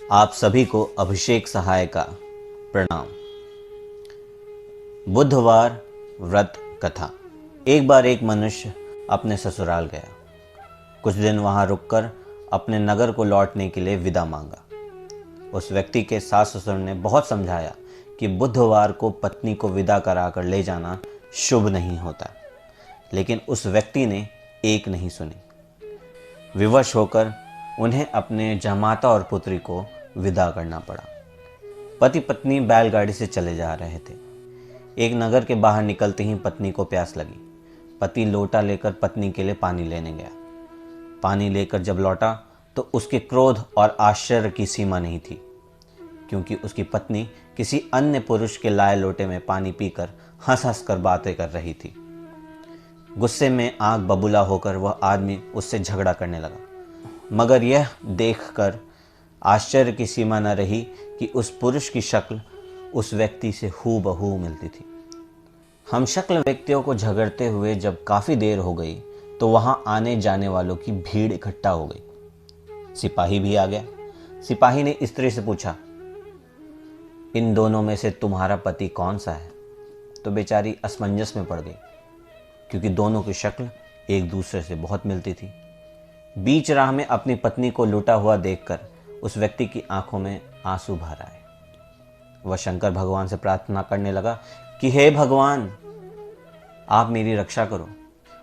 आप सभी को अभिषेक सहाय का प्रणाम। बुधवार व्रत कथा। एक बार एक मनुष्य अपने ससुराल गया। कुछ दिन वहां रुककर अपने नगर को लौटने के लिए विदा मांगा। उस व्यक्ति के सास ससुर ने बहुत समझाया कि बुधवार को पत्नी को विदा कराकर ले जाना शुभ नहीं होता, लेकिन उस व्यक्ति ने एक नहीं सुनी। विवश होकर उन्हें अपने जमाता और पुत्री को विदा करना पड़ा। पति पत्नी बैलगाड़ी से चले जा रहे थे। एक नगर के बाहर निकलते ही पत्नी को प्यास लगी। पति लोटा लेकर पत्नी के लिए पानी लेने गया। पानी लेकर जब लौटा तो उसके क्रोध और आश्चर्य की सीमा नहीं थी, क्योंकि उसकी पत्नी किसी अन्य पुरुष के लाए लोटे में पानी पीकर हंस हंस कर बातें कर रही थी। गुस्से में आंख बबूला होकर वह आदमी उससे झगड़ा करने लगा, मगर यह देखकर आश्चर्य की सीमा न रही कि उस पुरुष की शक्ल उस व्यक्ति से हूबहू मिलती थी। हम शक्ल व्यक्तियों को झगड़ते हुए जब काफ़ी देर हो गई तो वहां आने जाने वालों की भीड़ इकट्ठा हो गई। सिपाही भी आ गया। सिपाही ने स्त्री से पूछा, इन दोनों में से तुम्हारा पति कौन सा है? तो बेचारी असमंजस में पड़ गई, क्योंकि दोनों की शक्ल एक दूसरे से बहुत मिलती थी। बीच राह में अपनी पत्नी को लूटा हुआ देखकर उस व्यक्ति की आंखों में आंसू भर आए। वह शंकर भगवान से प्रार्थना करने लगा कि हे भगवान, आप मेरी रक्षा करो।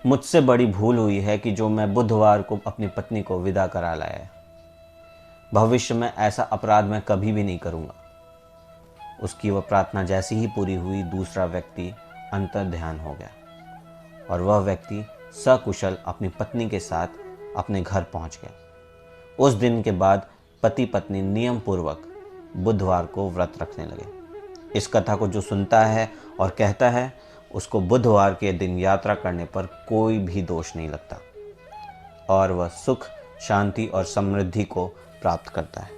मुझसे बड़ी भूल हुई है कि जो मैं बुधवार को अपनी पत्नी को विदा करा लाया है। भविष्य में ऐसा अपराध मैं कभी भी नहीं करूंगा। उसकी वह प्रार्थना जैसी ही पूरी हुई, दूसरा व्यक्ति अंतर ध्यान हो गया और वह व्यक्ति सकुशल अपनी पत्नी के साथ अपने घर पहुंच गया। उस दिन के बाद पति पत्नी नियम पूर्वक बुधवार को व्रत रखने लगे। इस कथा को जो सुनता है और कहता है, उसको बुधवार के दिन यात्रा करने पर कोई भी दोष नहीं लगता और वह सुख, शांति और समृद्धि को प्राप्त करता है।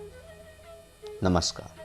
नमस्कार।